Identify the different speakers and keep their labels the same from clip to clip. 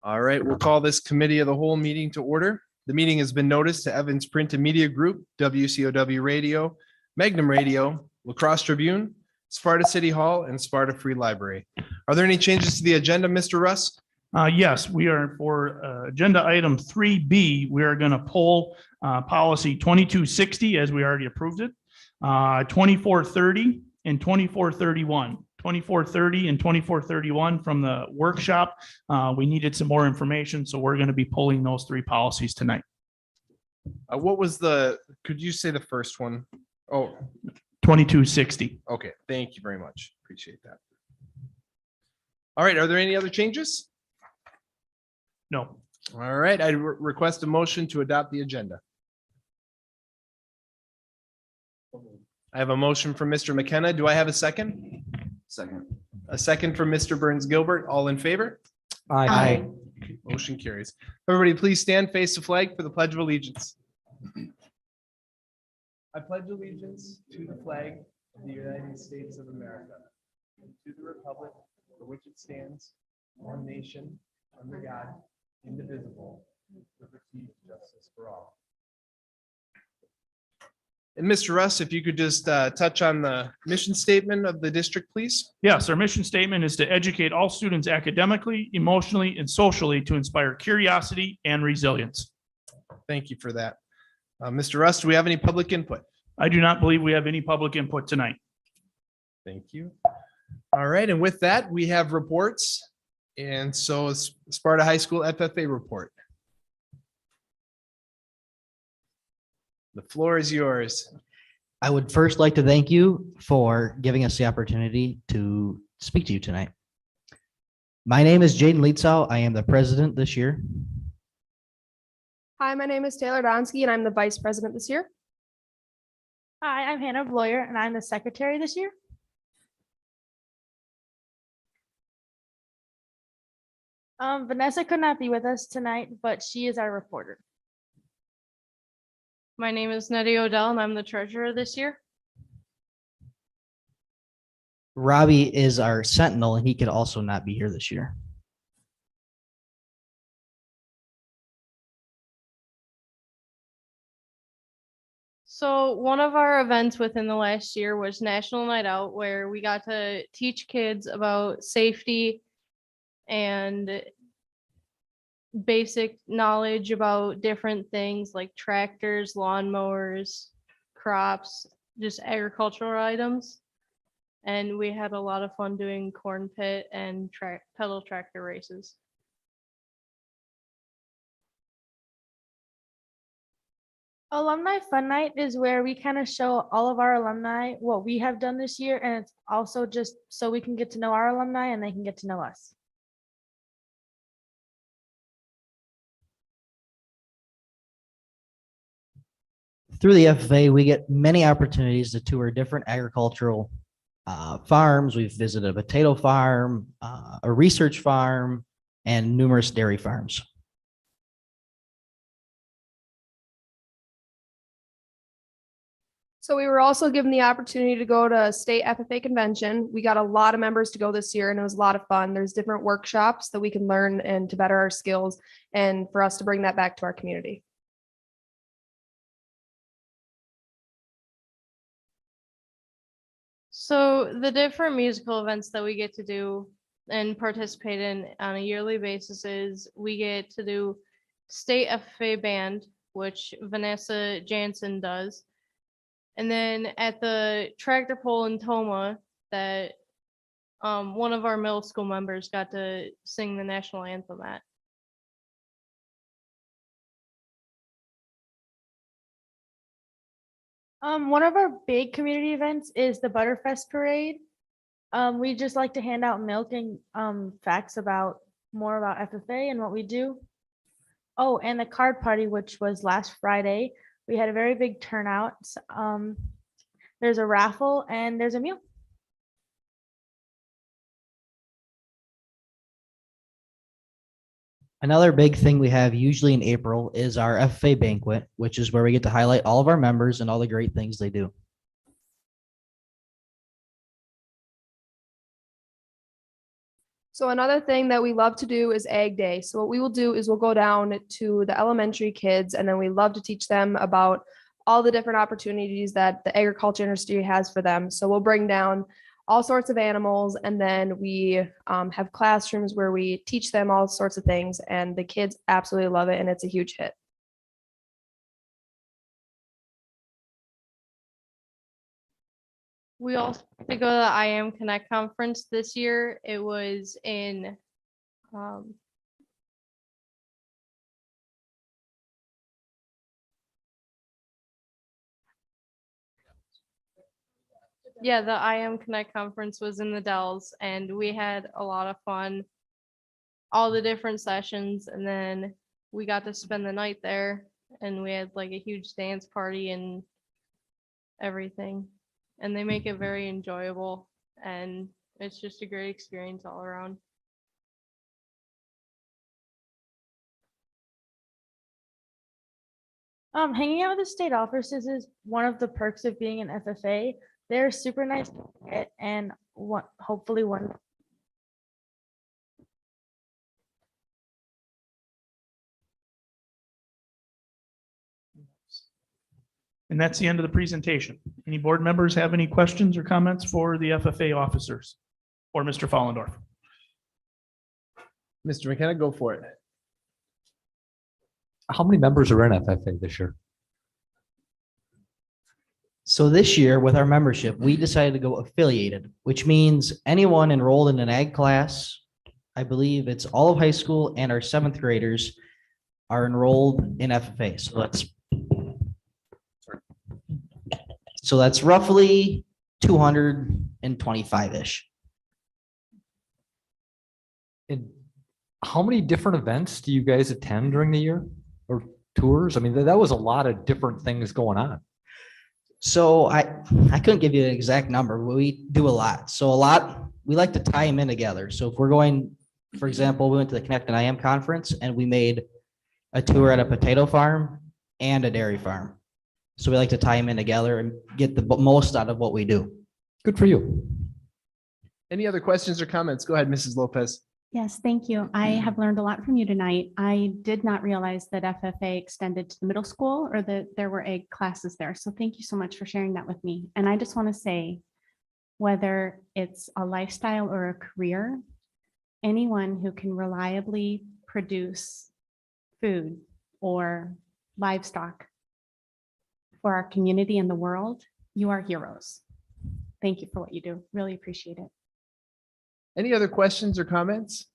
Speaker 1: All right, we'll call this committee of the whole meeting to order. The meeting has been noticed to Evans Print and Media Group, WCOW Radio, Magnum Radio, La Crosse Tribune, Sparta City Hall, and Sparta Free Library. Are there any changes to the agenda, Mr. Russ?
Speaker 2: Yes, we are for agenda item 3B. We are going to pull policy 2260 as we already approved it, 2430 and 2431. 2430 and 2431 from the workshop. We needed some more information, so we're going to be pulling those three policies tonight.
Speaker 1: What was could you say the first one? Oh,
Speaker 2: 2260.
Speaker 1: okay. Thank you very much. Appreciate that. All right. Are there any other changes?
Speaker 2: No.
Speaker 1: All right. I request a motion to adopt the agenda. I have a motion from Mr. McKenna. Do I have a second?
Speaker 3: Second.
Speaker 1: A second from Mr. Burns Gilbert. All in favor?
Speaker 3: Aye.
Speaker 1: Motion carries. Everybody, please stand, face the flag for the Pledge of Allegiance. I pledge allegiance to the flag of the United States of America and to the republic for which it stands, one nation, under God, indivisible, with liberty and justice for all. And Mr. Russ, if you could just touch on the mission statement of the district, please.
Speaker 2: Yes, our mission statement is to educate all students academically, emotionally, and socially to inspire curiosity and resilience.
Speaker 1: Thank you for that. Mr. Russ, do we have any public input?
Speaker 2: I do not believe we have any public input tonight.
Speaker 1: Thank you. All right, and with that, we have reports. And so it's Sparta High School FFA report. The floor is yours.
Speaker 4: I would first like to thank you for giving us the opportunity to speak to you tonight. My name is Jaden Leetzow. I am the president this year.
Speaker 5: Hi, my name is Taylor Donsky, and I'm the vice president this year.
Speaker 6: Hi, I'm Hannah Bloyer, and I'm the secretary this year. Vanessa could not be with us tonight, but she is our reporter.
Speaker 7: My name is Nettie Odell, and I'm the treasurer this year.
Speaker 4: Robbie is our sentinel, and he could also not be here this year.
Speaker 7: So one of our events within the last year was National Night Out, where we got to teach kids about safety and basic knowledge about different things like tractors, lawnmowers, crops, just agricultural items. And we had a lot of fun doing corn pit and pedal tractor races.
Speaker 6: Alumni Fun Night is where we kind of show all of our alumni what we have done this year, and it's also just so we can get to know our alumni and they can get to know us.
Speaker 4: Through the FFA, we get many opportunities to tour different agricultural farms. We've visited a potato farm, a research farm, and numerous dairy farms.
Speaker 5: So we were also given the opportunity to go to a state FFA convention. We got a lot of members to go this year, and it was a lot of fun. There's different workshops that we can learn and to better our skills and for us to bring that back to our community.
Speaker 7: So the different musical events that we get to do and participate in on a yearly basis is we get to do state FFA band, which Vanessa Jansen does. And then at the tractor pull in Toma that one of our middle school members got to sing the national anthem at.
Speaker 6: One of our big community events is the Butterfest Parade. We just like to hand out milk and facts about more about FFA and what we do. Oh, and the card party, which was last Friday. We had a very big turnout. There's a raffle and there's a meal.
Speaker 4: Another big thing we have usually in April is our FFA banquet, which is where we get to highlight all of our members and all the great things they do.
Speaker 5: So another thing that we love to do is Ag Day. So what we will do is we'll go down to the elementary kids and then we love to teach them about all the different opportunities that the agriculture industry has for them. So we'll bring down all sorts of animals and then we have classrooms where we teach them all sorts of things and the kids absolutely love it and it's a huge hit.
Speaker 7: We also had to go to the I Am Connect conference this year. It was in yeah, the I Am Connect conference was in the Dells and we had a lot of fun. All the different sessions and then we got to spend the night there and we had like a huge dance party and everything. And they make it very enjoyable and it's just a great experience all around.
Speaker 6: Hanging out with the state officers is one of the perks of being an FFA. They're super nice and hopefully one.
Speaker 2: And that's the end of the presentation. Any board members have any questions or comments for the FFA officers or Mr. Follendorf?
Speaker 1: Mr. McKenna, go for it.
Speaker 3: How many members are in FFA this year?
Speaker 4: So this year with our membership, we decided to go affiliated, which means anyone enrolled in an ag class, I believe it's all of high school and our 7th graders are enrolled in FFA. So that's roughly 225-ish.
Speaker 3: And how many different events do you guys attend during the year or tours? I mean, that was a lot of different things going on.
Speaker 4: So I couldn't give you an exact number, but we do a lot. We like to tie them in together. So if we're going, for example, we went to the Connect and I Am conference and we made a tour at a potato farm and a dairy farm. So we like to tie them in together and get the most out of what we do.
Speaker 3: Good for you.
Speaker 1: Any other questions or comments? Go ahead, Mrs. Lopez.
Speaker 8: Yes, thank you. I have learned a lot from you tonight. I did not realize that FFA extended to the middle school or that there were ag classes there. So thank you so much for sharing that with me. And I just want to say, whether it's a lifestyle or a career, anyone who can reliably produce food or livestock for our community and the world, you are heroes. Thank you for what you do. Really appreciate it.
Speaker 1: Any other questions or comments?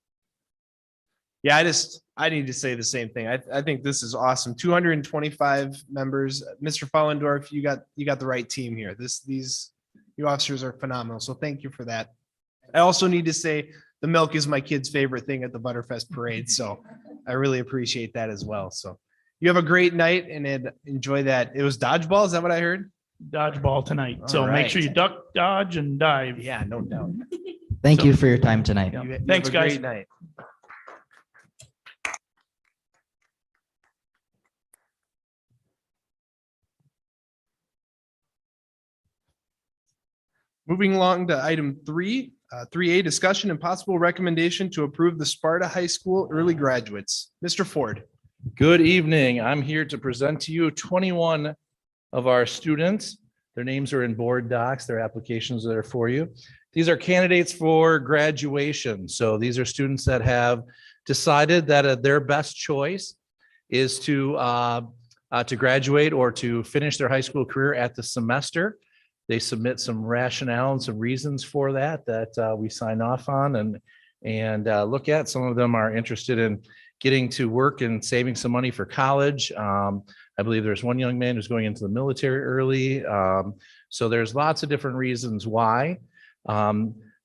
Speaker 1: Yeah, I need to say the same thing. I think this is awesome. 225 members. Mr. Follendorf, you got the right team here. You officers are phenomenal. So thank you for that. I also need to say the milk is my kid's favorite thing at the Butterfest parade. So I really appreciate that as well. So you have a great night and enjoy that. It was dodgeball. Is that what I heard?
Speaker 2: Dodgeball tonight. So
Speaker 1: All
Speaker 2: make
Speaker 1: right.
Speaker 2: sure you duck, dodge, and dive.
Speaker 1: Yeah, no doubt.
Speaker 4: Thank you for your time tonight.
Speaker 2: Yeah.
Speaker 1: You have
Speaker 2: Thanks,
Speaker 1: a
Speaker 2: guys.
Speaker 1: great night. Moving along to item 3A, discussion and possible recommendation to approve the Sparta High School early graduates. Mr. Ford.
Speaker 9: Good evening. I'm here to present to you 21 of our students. Their names are in board docs. Their applications are there for you. These are candidates for graduation. So these are students that have decided that their best choice is to graduate or to finish their high school career at the semester. They submit some rationale and some reasons for that we sign off on and look at. Some of them are interested in getting to work and saving some money for college. I believe there's one young man who's going into the military early. So there's lots of different reasons why.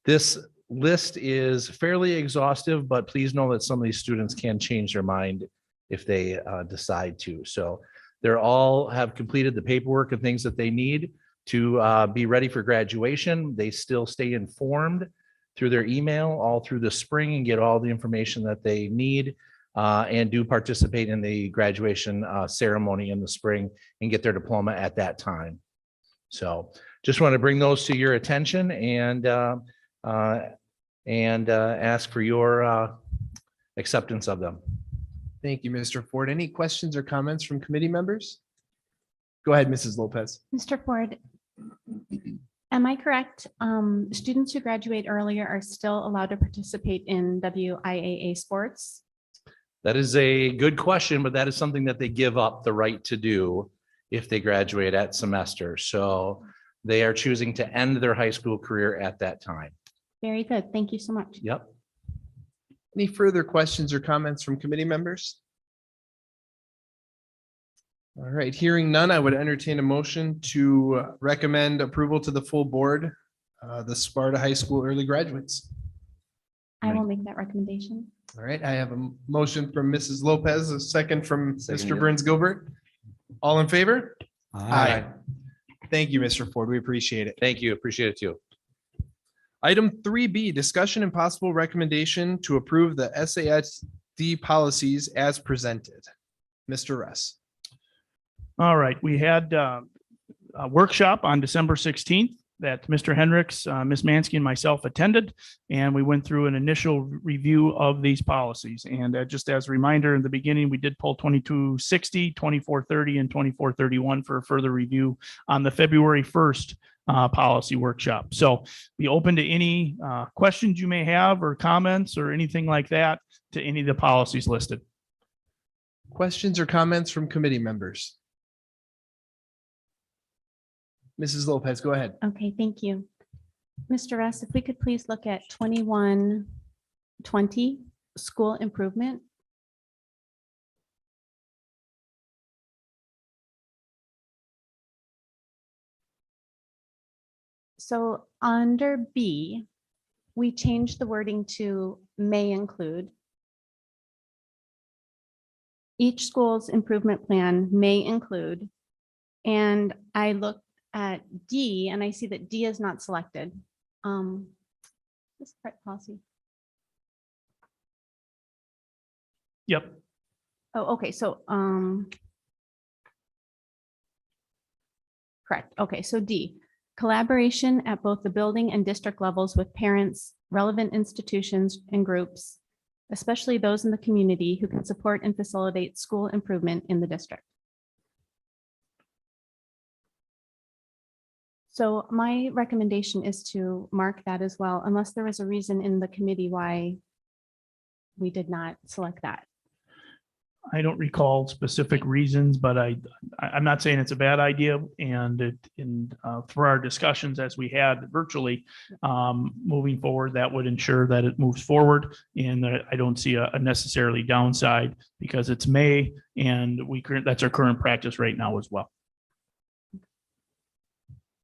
Speaker 9: This list is fairly exhaustive, but please know that some of these students can change their mind if they decide to. So they're all have completed the paperwork and things that they need to be ready for graduation. They still stay informed through their email all through the spring and get all the information that they need and do participate in the graduation ceremony in the spring and get their diploma at that time. So just want to bring those to your attention and and ask for your acceptance of them.
Speaker 1: Thank you, Mr. Ford. Any questions or comments from committee members? Go ahead, Mrs. Lopez.
Speaker 8: Mr. Ford, am I correct? Students who graduate earlier are still allowed to participate in WIAA sports?
Speaker 9: That is a good question, but that is something that they give up the right to do if they graduate at semester. So they are choosing to end their high school career at that time.
Speaker 8: Very good. Thank you so much.
Speaker 9: Yep.
Speaker 1: Any further questions or comments from committee members? All right, hearing none, I would entertain a motion to recommend approval to the full board, the Sparta High School early graduates.
Speaker 8: I will make that recommendation.
Speaker 1: All right, I have a motion from Mrs. Lopez, a second from
Speaker 9: Second,
Speaker 1: Mr.
Speaker 9: yeah.
Speaker 1: Burns Gilbert. All in favor?
Speaker 3: Aye.
Speaker 1: Thank you, Mr. Ford. We appreciate it.
Speaker 9: Thank you. Appreciate it too.
Speaker 1: Item 3B, discussion and possible recommendation to approve the SASD policies as presented. Mr. Russ.
Speaker 2: All right, we had a workshop on December 16th that Mr. Hendricks, Ms. Mansky, and myself attended, and we went through an initial review of these policies. And just as a reminder, in the beginning, we did pull 2260, 2430, and 2431 for further review on the February 1st policy workshop. So we open to any questions you may have or comments or anything like that to any of the policies listed.
Speaker 1: Questions or comments from committee members? Mrs. Lopez, go ahead.
Speaker 8: Okay, thank you. Mr. Russ, if we could please look at 2120, school improvement. So under B, we changed the wording to may include. Each school's improvement plan may include, and I looked at D and I see that D is not selected. This is correct policy.
Speaker 2: Yep.
Speaker 8: Oh, okay, so correct. Okay, so D, collaboration at both the building and district levels with parents, relevant institutions and groups, especially those in the community who can support and facilitate school improvement in the district. So my recommendation is to mark that as well, unless there was a reason in the committee why we did not select that.
Speaker 2: I don't recall specific reasons, but I'm not saying it's a bad idea. And through our discussions as we had virtually, moving forward, that would ensure that it moves forward. And I don't see a necessarily downside because it's May and that's our current practice right now as well.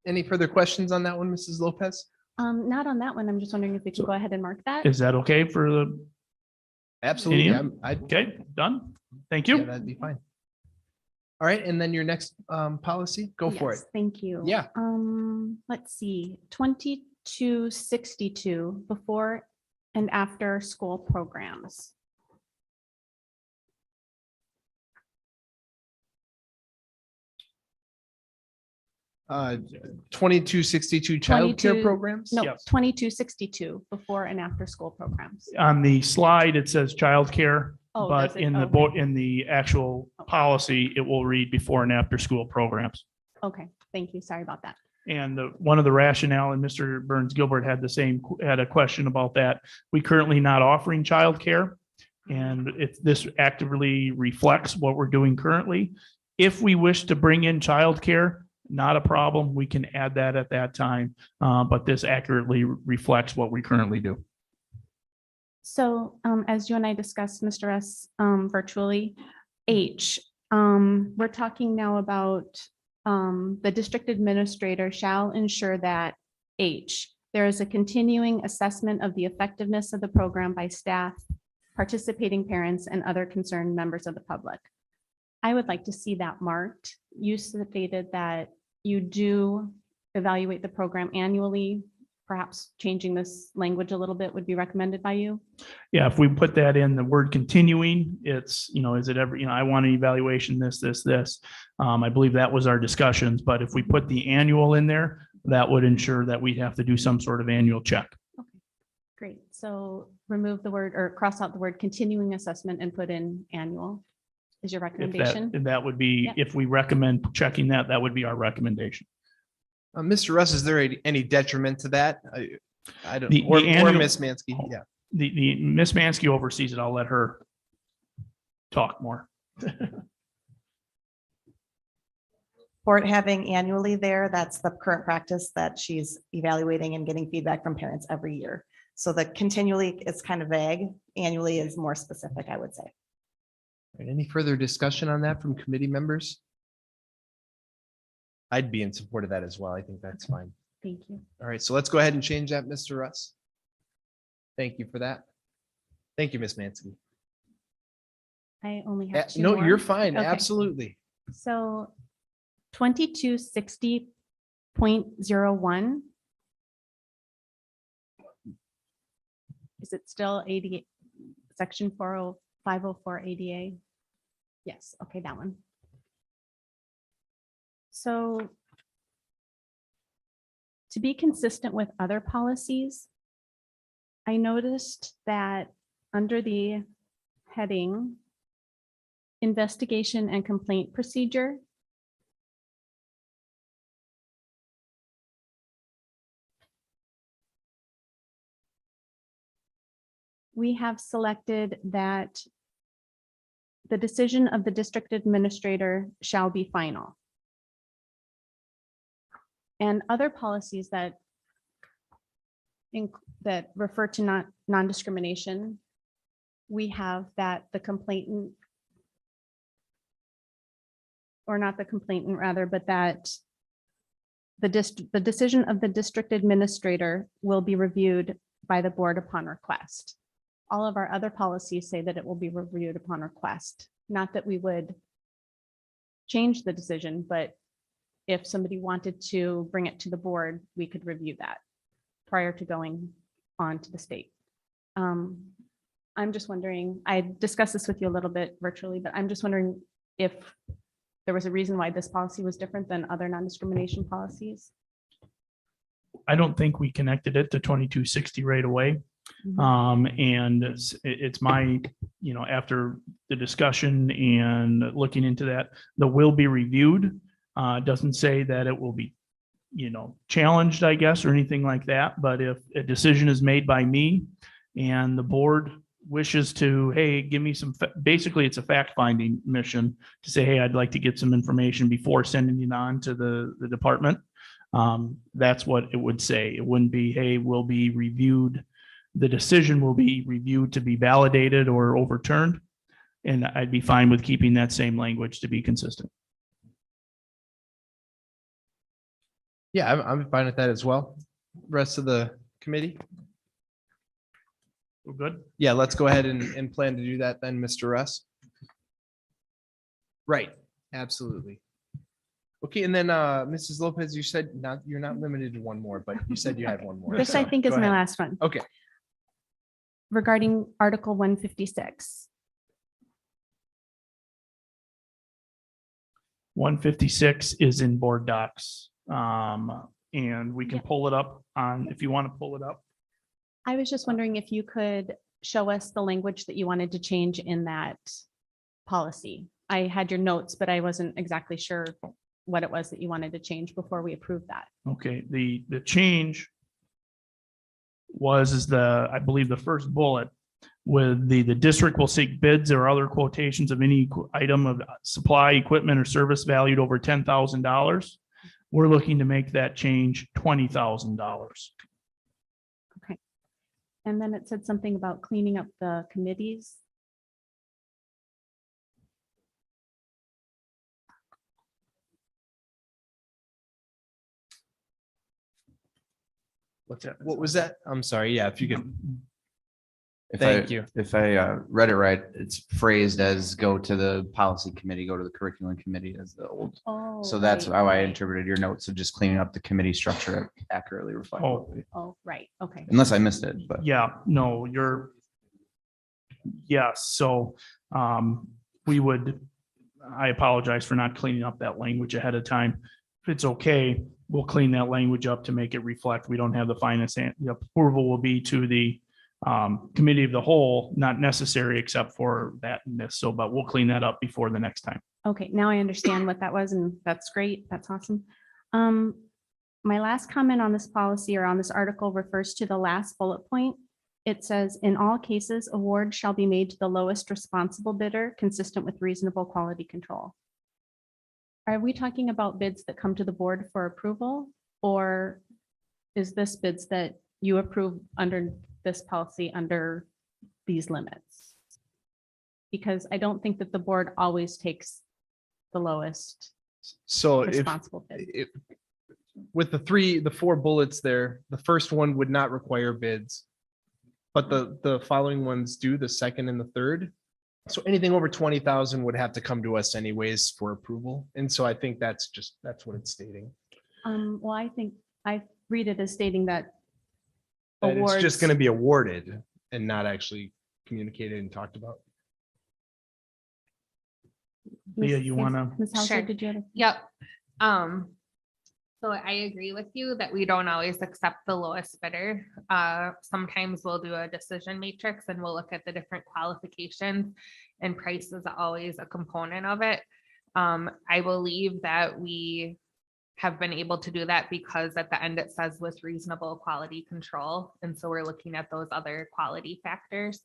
Speaker 1: Any further questions on that one, Mrs. Lopez?
Speaker 8: Not on that one. I'm just wondering if we can go ahead and mark that.
Speaker 2: Is that okay for the,
Speaker 1: Absolutely.
Speaker 2: Any? Okay, done. Thank you.
Speaker 1: Yeah, that'd be fine. All right, and then your next policy, go for it.
Speaker 8: Yes, thank you.
Speaker 1: Yeah.
Speaker 8: Let's see, 2262 before and after school programs.
Speaker 1: Uh, 2262 childcare
Speaker 8: 22
Speaker 1: programs?
Speaker 8: No,
Speaker 2: Yes.
Speaker 8: 2262 before and after school programs.
Speaker 2: On the slide, it says childcare,
Speaker 8: Oh,
Speaker 2: but
Speaker 8: does it?
Speaker 2: in the
Speaker 8: Okay.
Speaker 2: book, in the actual policy, it will read before and after school programs.
Speaker 8: Okay, thank you. Sorry about that.
Speaker 2: And one of the rationale, and Mr. Burns Gilbert had had a question about that. We currently not offering childcare. And this actively reflects what we're doing currently. If we wish to bring in childcare, not a problem. We can add that at that time. But this accurately reflects what we currently do.
Speaker 8: So as you and I discussed, Mr. S, virtually, H, we're talking now about the district administrator shall ensure that H, there is a continuing assessment of the effectiveness of the program by staff, participating parents, and other concerned members of the public. I would like to see that marked. You stated that you do evaluate the program annually. Perhaps changing this language a little bit would be recommended by you.
Speaker 2: Yeah, if we put that in the word continuing, it's, is it ever, I want an evaluation, this. I believe that was our discussions, but if we put the annual in there, that would ensure that we'd have to do some sort of annual check.
Speaker 8: Great. So remove the word or cross out the word continuing assessment and put in annual is your
Speaker 2: If
Speaker 8: recommendation.
Speaker 2: that would be,
Speaker 8: Yep.
Speaker 2: if we recommend checking that, that would be our recommendation.
Speaker 1: Mr. Russ, is there any detriment to that? I don't,
Speaker 2: The
Speaker 1: or
Speaker 2: annual-
Speaker 1: Ms. Mansky, yeah.
Speaker 2: The Miss Mansky oversees it. I'll let her talk more.
Speaker 10: For it having annually there, that's the current practice that she's evaluating and getting feedback from parents every year. So the continually is kind of vague. Annually is more specific, I would say.
Speaker 1: Any further discussion on that from committee members? I'd be in support of that as well. I think that's fine.
Speaker 8: Thank you.
Speaker 1: All right, so let's go ahead and change that, Mr. Russ. Thank you for that. Thank you, Ms. Mansky.
Speaker 8: I only have two
Speaker 1: No,
Speaker 8: more.
Speaker 1: you're fine.
Speaker 8: Okay.
Speaker 1: Absolutely.
Speaker 8: So 2260.01. Is it still 80, section 504 ADA? Yes, okay, that one. So to be consistent with other policies, I noticed that under the heading investigation and complaint procedure, we have selected that the decision of the district administrator shall be final. And other policies that that refer to non-discrimination, we have that the complainant, or not the complainant rather, but that the decision of the district administrator will be reviewed by the board upon request. All of our other policies say that it will be reviewed upon request, not that we would change the decision, but if somebody wanted to bring it to the board, we could review that prior to going on to the state. I'm just wondering, I discussed this with you a little bit virtually, but I'm just wondering if there was a reason why this policy was different than other non-discrimination policies.
Speaker 2: I don't think we connected it to 2260 right away. And it's my, after the discussion and looking into that, the will be reviewed. Doesn't say that it will be, challenged, I guess, or anything like that. But if a decision is made by me and the board wishes to, hey, give me some, basically it's a fact finding mission to say, hey, I'd like to get some information before sending it on to the department. That's what it would say. It wouldn't be, hey, will be reviewed. The decision will be reviewed to be validated or overturned. And I'd be fine with keeping that same language to be consistent.
Speaker 1: Yeah, I'm fine with that as well. Rest of the committee?
Speaker 2: We're good?
Speaker 1: Yeah, let's go ahead and plan to do that then, Mr. Russ. Right, absolutely. Okay, and then Mrs. Lopez, you said you're not limited to one more, but you said you had one more.
Speaker 8: This, I
Speaker 1: so
Speaker 8: think, is
Speaker 1: go
Speaker 8: my
Speaker 1: ahead.
Speaker 8: last one.
Speaker 1: Okay,
Speaker 8: Regarding Article 156.
Speaker 2: 156 is in board docs. And we can pull it up on, if you want to pull it up.
Speaker 8: I was just wondering if you could show us the language that you wanted to change in that policy. I had your notes, but I wasn't exactly sure what it was that you wanted to change before we approved that.
Speaker 2: Okay, the change is I believe the first bullet with the district will seek bids or other quotations of any item of supply, equipment, or service valued over $10,000. We're looking to make that change $20,000.
Speaker 8: Okay. And then it said something about cleaning up the committees.
Speaker 2: What's that?
Speaker 1: what was that? I'm sorry. Yeah, if you could.
Speaker 11: If
Speaker 1: Thank
Speaker 11: I,
Speaker 1: you.
Speaker 11: If I read it right, it's phrased as go to the policy committee, go to the curriculum committee as the old.
Speaker 8: Oh.
Speaker 11: So that's
Speaker 8: right,
Speaker 11: how I
Speaker 8: right.
Speaker 11: interpreted your notes of just cleaning up the committee structure accurately reflect.
Speaker 2: Oh.
Speaker 8: Oh, right. Okay.
Speaker 11: Unless I missed it, but
Speaker 2: Yeah, no, yes, so I apologize for not cleaning up that language ahead of time. If it's okay, we'll clean that language up to make it reflect. We don't have the finance, the approval will be to the Committee of the whole, not necessary except for that and this. So, but we'll clean that up before the next time.
Speaker 8: Okay, now I understand what that was, and that's great. That's awesome. My last comment on this policy or on this article refers to the last bullet point. It says, in all cases, award shall be made to the lowest responsible bidder consistent with reasonable quality control. Are we talking about bids that come to the board for approval? Or is this bids that you approve under this policy under these limits? Because I don't think that the board always takes the lowest
Speaker 1: So if,
Speaker 8: responsible bid.
Speaker 1: with the four bullets there, the first one would not require bids. But the following ones do, the second and the third. So anything over 20,000 would have to come to us anyways for approval. And so I think that's what it's stating.
Speaker 8: Well, I think I read it as stating that
Speaker 1: That it's
Speaker 8: awards.
Speaker 1: just going to be awarded and not actually communicated and talked about.
Speaker 2: Leah, you wanna-
Speaker 8: Ms. Hauser,
Speaker 12: Sure.
Speaker 8: did you have?
Speaker 12: Yep. So I agree with you that we don't always accept the lowest bidder. Sometimes we'll do a decision matrix and we'll look at the different qualifications, and price is always a component of it. I believe that we have been able to do that because at the end it says with reasonable quality control. And so we're looking at those other quality factors.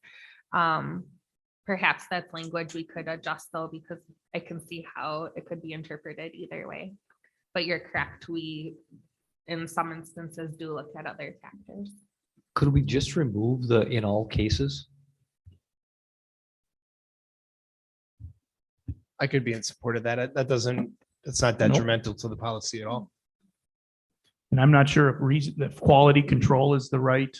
Speaker 12: Perhaps that's language we could adjust though, because I can see how it could be interpreted either way. But you're correct, we, in some instances, do look at other factors.
Speaker 3: Could we just remove the in all cases?
Speaker 1: I could be in support of that. It's not detrimental to the policy at all.
Speaker 2: And I'm not sure if quality control is the right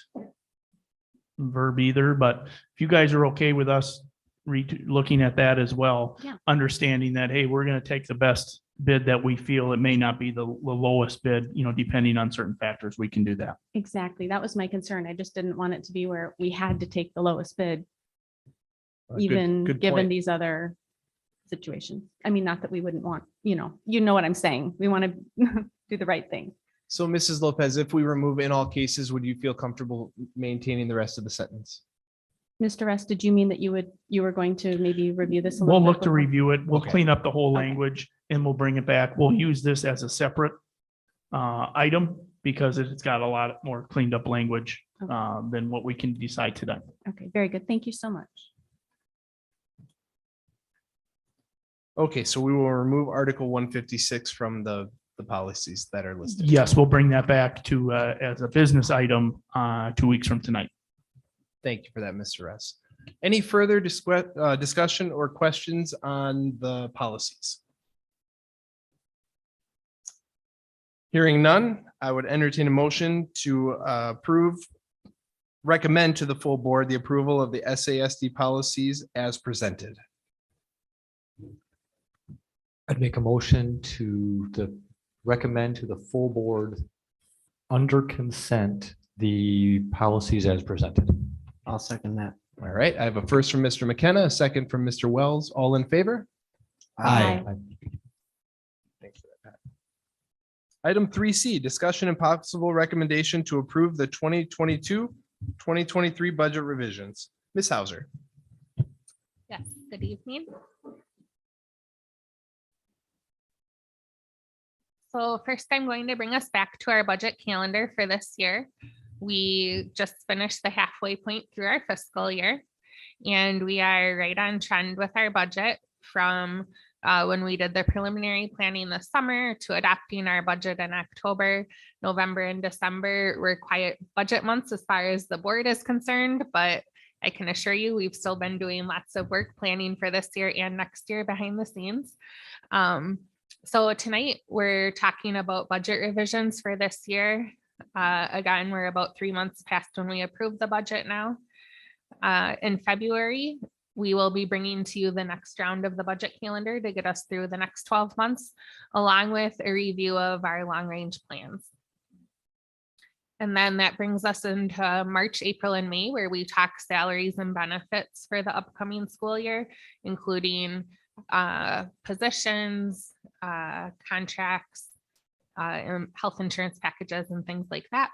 Speaker 2: verb either, but if you guys are okay with us looking at that as well,
Speaker 8: Yeah.
Speaker 2: understanding that, hey, we're going to take the best bid that we feel. It may not be the lowest bid, depending on certain factors, we can do that.
Speaker 8: Exactly. That was my concern. I just didn't want it to be where we had to take the lowest bid,
Speaker 1: Good-
Speaker 8: even
Speaker 1: good
Speaker 8: given
Speaker 1: point.
Speaker 8: these other situations. I mean, not that we wouldn't want, you know what I'm saying. We want to do the right thing.
Speaker 1: So Mrs. Lopez, if we remove in all cases, would you feel comfortable maintaining the rest of the sentence?
Speaker 8: Mr. Rest, did you mean that you were going to maybe review this? a
Speaker 2: We'll
Speaker 8: little bit
Speaker 2: look to
Speaker 8: before?
Speaker 2: review it. We'll
Speaker 1: Okay.
Speaker 2: clean up the whole
Speaker 8: Okay.
Speaker 2: language and we'll bring it back. We'll use this as a separate item because it's got a lot more cleaned up language than what we can decide today.
Speaker 8: Okay, very good. Thank you so much.
Speaker 1: Okay, so we will remove Article 156 from the policies that are listed.
Speaker 2: Yes, we'll bring that back to as a business item 2 weeks from tonight.
Speaker 1: Thank you for that, Mr. S. Any further discussion or questions on the policies? Hearing none, I would entertain a motion to recommend to the full board the approval of the SASD policies as presented.
Speaker 3: I'd make a motion to recommend to the full board under consent, the policies as presented.
Speaker 4: I'll second that.
Speaker 1: All right, I have a first from Mr. McKenna, a second from Mr. Wells. All in favor?
Speaker 8: Aye.
Speaker 1: Thanks for that, Pat. Item 3C, discussion and possible recommendation to approve the 2022-2023 budget revisions. Ms. Hauser.
Speaker 12: Yes, good evening. So first, I'm going to bring us back to our budget calendar for this year. We just finished the halfway point through our fiscal year, and we are right on trend with our budget from when we did the preliminary planning this summer to adopting our budget in October. November and December were quiet budget months as far as the board is concerned, but I can assure you we've still been doing lots of work planning for this year and next year behind the scenes. So tonight we're talking about budget revisions for this year. Again, we're about 3 months past when we approved the budget now. In February, we will be bringing to you the next round of the budget calendar to get us through the next 12 months, along with a review of our long-range plans. And then that brings us into March, April, and May, where we talk salaries and benefits for the upcoming school year, including positions, contracts, and health insurance packages and things like that.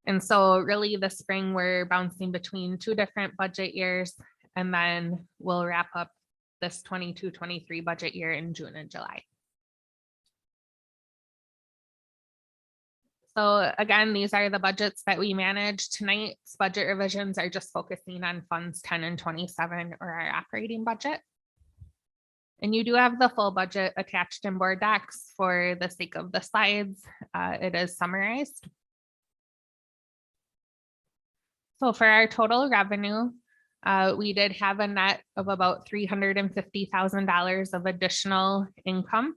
Speaker 12: And so really this spring, we're bouncing between 2 different budget years, and then we'll wrap up this 22-23 budget year in June and July. So again, these are the budgets that we manage. Tonight's budget revisions are just focusing on funds 10 and 27, or our operating budget. And you do have the full budget attached in board docs. For the sake of the slides, it is summarized. So for our total revenue, we did have a net of about $350,000 of additional income.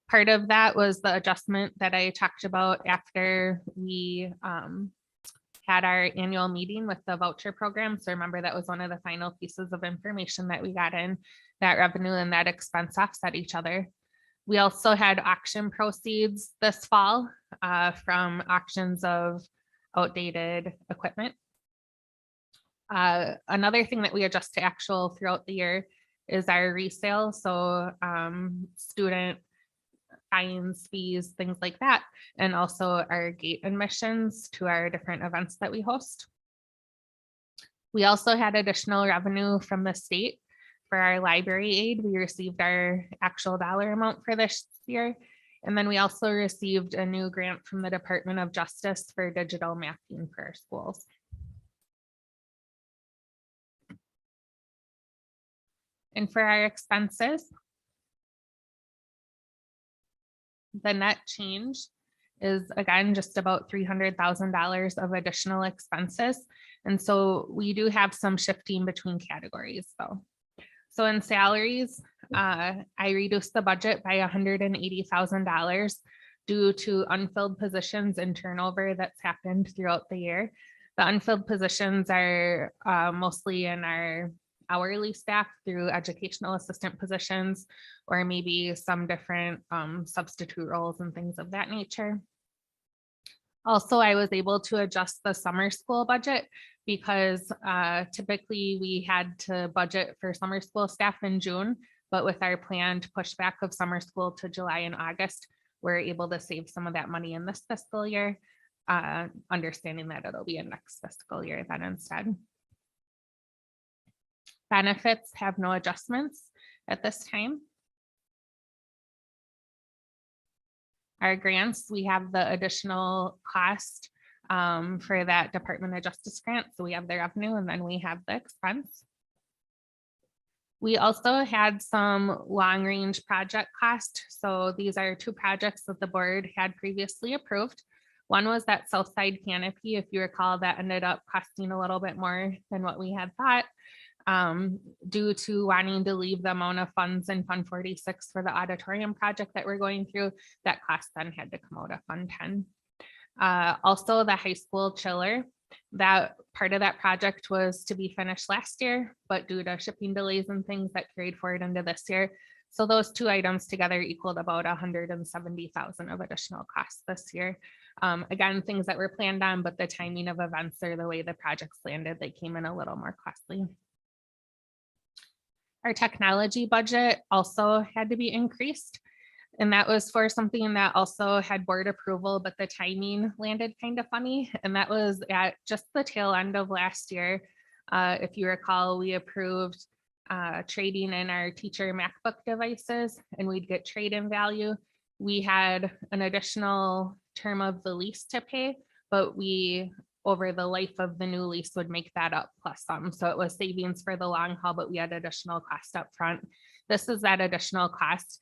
Speaker 12: Part of that was the adjustment that I talked about after we had our annual meeting with the voucher program. So remember, that was one of the final pieces of information that we got in. That revenue and that expense offset each other. We also had auction proceeds this fall from auctions of outdated equipment. Another thing that we adjust to actual throughout the year is our resale. So student fines, fees, things like that, and also our gate admissions to our different events that we host. We also had additional revenue from the state for our library aid. We received our actual dollar amount for this year. And then we also received a new grant from the Department of Justice for digital mapping for our schools. And for our expenses, the net change is again just about $300,000 of additional expenses. And so we do have some shifting between categories though. So in salaries, I reduced the budget by $180,000 due to unfilled positions and turnover that's happened throughout the year. The unfilled positions are mostly in our hourly staff through educational assistant positions, or maybe some different substitute roles and things of that nature. Also, I was able to adjust the summer school budget because typically we had to budget for summer school staff in June, but with our planned pushback of summer school to July and August, we're able to save some of that money in this fiscal year, understanding that it'll be in next fiscal year then instead. Benefits have no adjustments at this time. Our grants, we have the additional cost for that Department of Justice grant. So we have the revenue and then we have the expense. We also had some long range project cost. So these are 2 projects that the board had previously approved. One was that south side canopy. If you recall, that ended up costing a little bit more than what we had thought. Due to wanting to leave the amount of funds in Fund 46 for the auditorium project that we're going through, that cost then had to come out of Fund 10. Also, the high school chiller, that part of that project was to be finished last year, but due to shipping delays and things that carried forward into this year. So those 2 items together equaled about $170,000 of additional costs this year. Again, things that were planned on, but the timing of events or the way the projects landed, they came in a little more costly. Our technology budget also had to be increased, and that was for something that also had board approval, but the timing landed kind of funny. And that was at just the tail end of last year. If you recall, we approved trading in our teacher MacBook devices, and we'd get trade-in value. We had an additional term of the lease to pay, but we over the life of the new lease would make that up plus some. So it was savings for the long haul, but we had additional cost up front. This is that additional cost.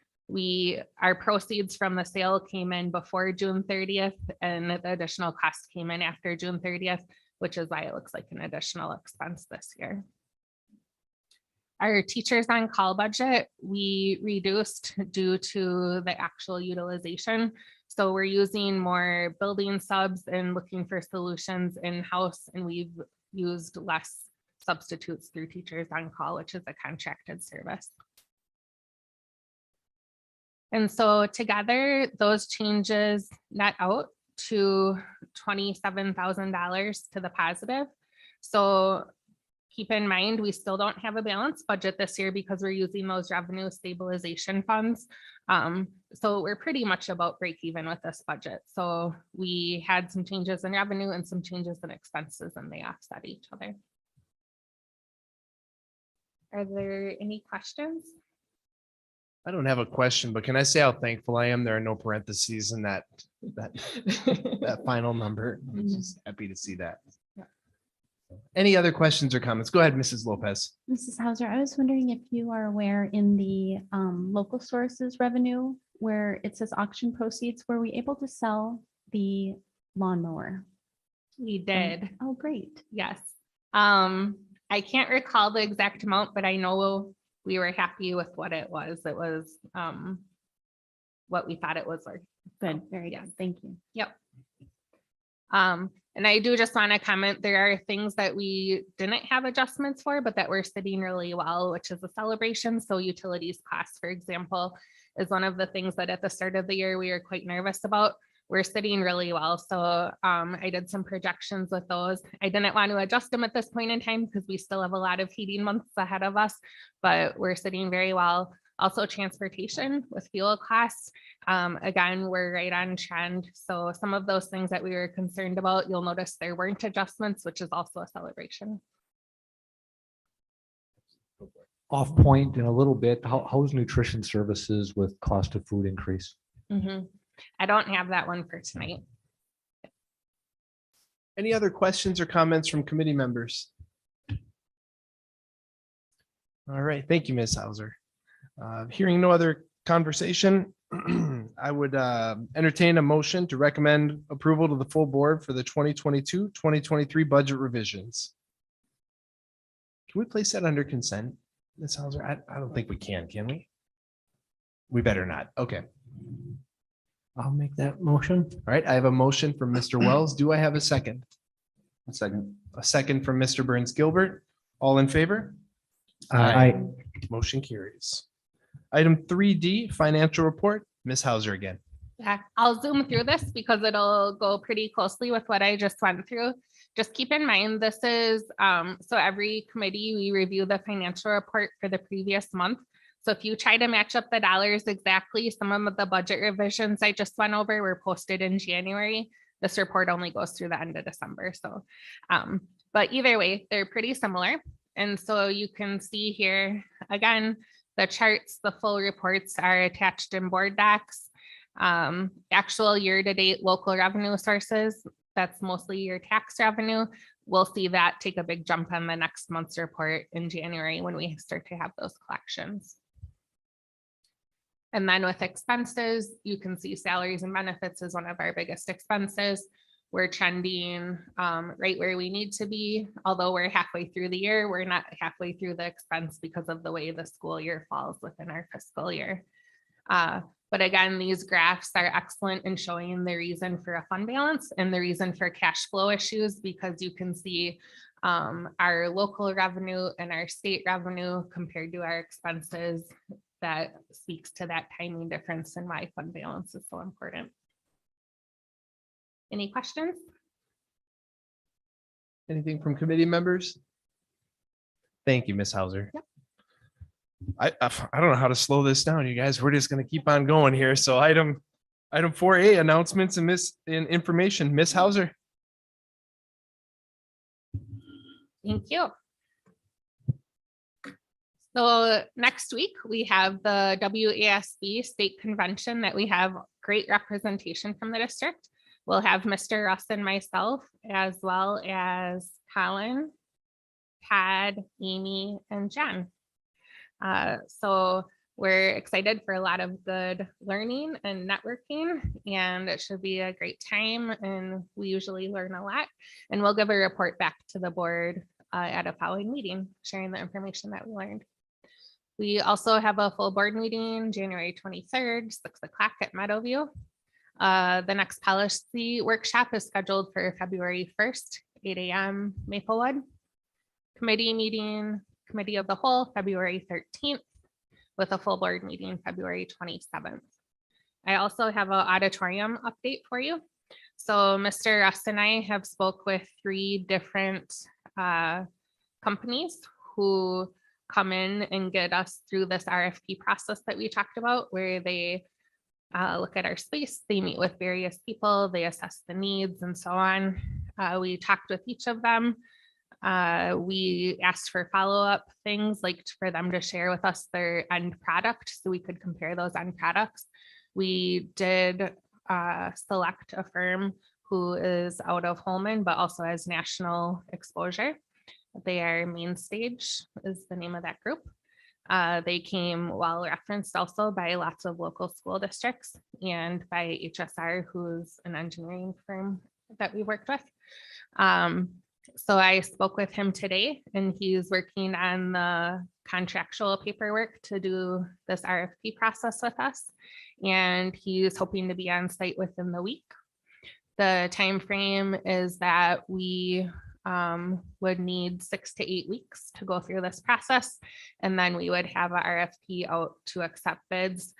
Speaker 12: Our proceeds from the sale came in before June 30th, and the additional cost came in after June 30th, which is why it looks like an additional expense this year. Our teachers on call budget, we reduced due to the actual utilization. So we're using more building subs and looking for solutions in-house, and we've used less substitutes through teachers on call, which is a contracted service. And so together, those changes net out to $27,000 to the positive. So keep in mind, we still don't have a balanced budget this year because we're using those revenue stabilization funds. So we're pretty much about break even with this budget. So we had some changes in revenue and some changes in expenses, and they offset each other. Are there any questions?
Speaker 1: I don't have a question, but can I say how thankful I am? There are no parentheses in that final number. I'm just happy to see that.
Speaker 12: Yeah.
Speaker 1: Any other questions or comments? Go ahead, Mrs. Lopez.
Speaker 8: Mrs. Hauser, I was wondering if you are aware in the local sources revenue where it says auction proceeds, were we able to sell the lawnmower?
Speaker 12: We did.
Speaker 8: Oh, great.
Speaker 12: Yes. I can't recall the exact amount, but I know we were happy with what it was. It was what we thought it was worth.
Speaker 8: Good. Very good. Thank you.
Speaker 12: Yep. And I do just want to comment, there are things that we didn't have adjustments for, but that we're sitting really well, which is a celebration. So utilities costs, for example, is one of the things that at the start of the year, we were quite nervous about. We're sitting really well. So I did some projections with those. I didn't want to adjust them at this point in time because we still have a lot of heating months ahead of us, but we're sitting very well. Also transportation with fuel costs. Again, we're right on trend. So some of those things that we were concerned about, you'll notice there weren't adjustments, which is also a celebration.
Speaker 3: Off point in a little bit, how's nutrition services with cost of food increase?
Speaker 12: I don't have that one for tonight.
Speaker 1: Any other questions or comments from committee members? All right, thank you, Ms. Hauser. Hearing no other conversation, I would entertain a motion to recommend approval to the full board for the 2022-2023 budget revisions. Can we place that under consent, Ms. Hauser? I don't think we can we? We better not. Okay.
Speaker 13: I'll make that motion.
Speaker 1: All right, I have a motion from Mr. Wells. Do I have a second?
Speaker 11: A second.
Speaker 1: A second from Mr. Burns Gilbert. All in favor?
Speaker 13: Aye.
Speaker 1: Motion carries. Item 3D, financial report. Ms. Hauser again.
Speaker 12: Yeah, I'll zoom through this because it'll go pretty closely with what I just went through. Just keep in mind, this is, so every committee, we review the financial report for the previous month. So if you try to match up the dollars exactly, some of the budget revisions I just went over were posted in January. This report only goes through the end of December. So, but either way, they're pretty similar. And so you can see here, again, the charts, the full reports are attached in board docs. Actual year-to-date local revenue sources, that's mostly your tax revenue. We'll see that take a big jump on the next month's report in January when we start to have those collections. And then with expenses, you can see salaries and benefits is one of our biggest expenses. We're trending right where we need to be. Although we're halfway through the year, we're not halfway through the expense because of the way the school year falls within our fiscal year. But again, these graphs are excellent in showing the reason for a fund balance and the reason for cash flow issues, because you can see our local revenue and our state revenue compared to our expenses. That speaks to that timing difference and why fund balance is so important. Any questions?
Speaker 1: Anything from committee members? Thank you, Ms. Hauser.
Speaker 12: Yep.
Speaker 1: I don't know how to slow this down, you guys. We're just going to keep on going here. So item 4A, announcements and information. Ms. Hauser.
Speaker 12: Thank you. So next week we have the WASB state convention that we have great representation from the district. We'll have Mr. Russ and myself, as well as Colin, Todd, Amy, and Jen. So we're excited for a lot of good learning and networking, and it should be a great time. And we usually learn a lot, and we'll give a report back to the board at a following meeting, sharing the information that we learned. We also have a full board meeting January 23rd, 6 o'clock at Meadowview. The next policy workshop is scheduled for February 1st, 8 a.m. Maplewood. Committee meeting, committee of the whole, February 13th, with a full board meeting February 27th. I also have an auditorium update for you. So Mr. Russ and I have spoke with 3 different companies who come in and get us through this RFP process that we talked about, where they look at our space, they meet with various people, they assess the needs and so on. We talked with each of them. We asked for follow-up things like for them to share with us their end product so we could compare those end products. We did select a firm who is out of Holman, but also has national exposure. They are Main Stage is the name of that group. They came well referenced also by lots of local school districts and by HSR, who's an engineering firm that we worked with. So I spoke with him today and he's working on the contractual paperwork to do this RFP process with us. And he's hoping to be on site within the week. The time frame is that we would need 6 to 8 weeks to go through this process. And then we would have a RFP out to accept bids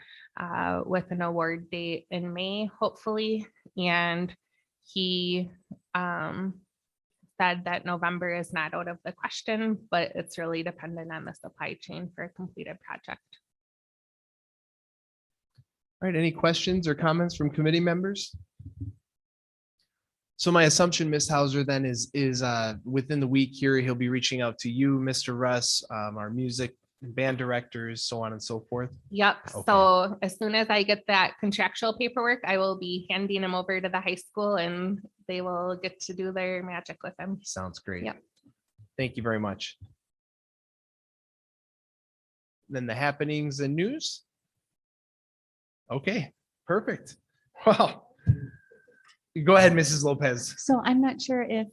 Speaker 12: with an award date in May, hopefully. And he said that November is not out of the question, but it's really dependent on the supply chain for a completed project.
Speaker 1: All right, any questions or comments from committee members? So my assumption, Ms. Hauser, then is within the week here, he'll be reaching out to you, Mr. Russ, our music and band directors, so on and so forth.
Speaker 12: Yep.
Speaker 1: Okay.
Speaker 12: So as soon as I get that contractual paperwork, I will be handing them over to the high school and they will get to do their magic with them.
Speaker 1: Sounds great.
Speaker 12: Yep.
Speaker 1: Thank you very much. Then the happenings and news. Okay, perfect. Wow. Go ahead, Mrs. Lopez.
Speaker 8: So I'm not sure if,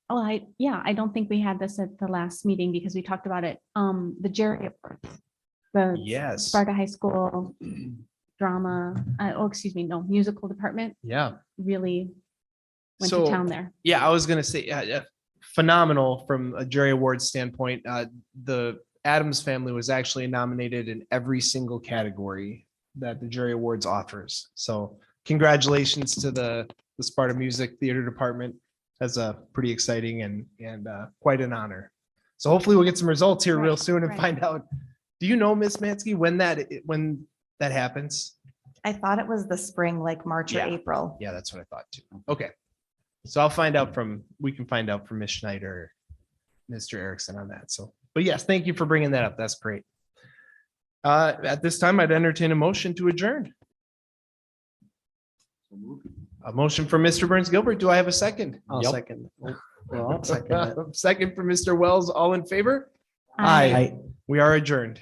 Speaker 8: I don't think we had this at the last meeting because we talked about it. The Jerry Awards, the
Speaker 1: Yes.
Speaker 8: Sparta High School drama, musical department
Speaker 1: Yeah.
Speaker 8: really went
Speaker 1: So,
Speaker 8: to town there.
Speaker 1: Yeah, I was gonna say, phenomenal from a jury award standpoint. The Adams family was actually nominated in every single category that the jury awards offers. So congratulations to the Sparta Music Theater Department. That's pretty exciting and quite an honor. So hopefully we'll get some results here real soon and find out. Do you know, Ms. Mansky, when that happens?
Speaker 10: I thought it was the spring, like March or
Speaker 1: Yeah.
Speaker 10: April.
Speaker 1: Yeah, that's what I thought too. Okay. So we can find out from Ms. Schneider, Mr. Erickson on that. So, but yes, thank you for bringing that up. That's great. At this time, I'd entertain a motion to adjourn. A motion from Mr. Burns Gilbert. Do I have a second?
Speaker 13: I'll
Speaker 3: Yep.
Speaker 13: second. Well, I'll second it.
Speaker 1: Second from Mr. Wells. All in favor?
Speaker 8: Aye.
Speaker 1: We are adjourned.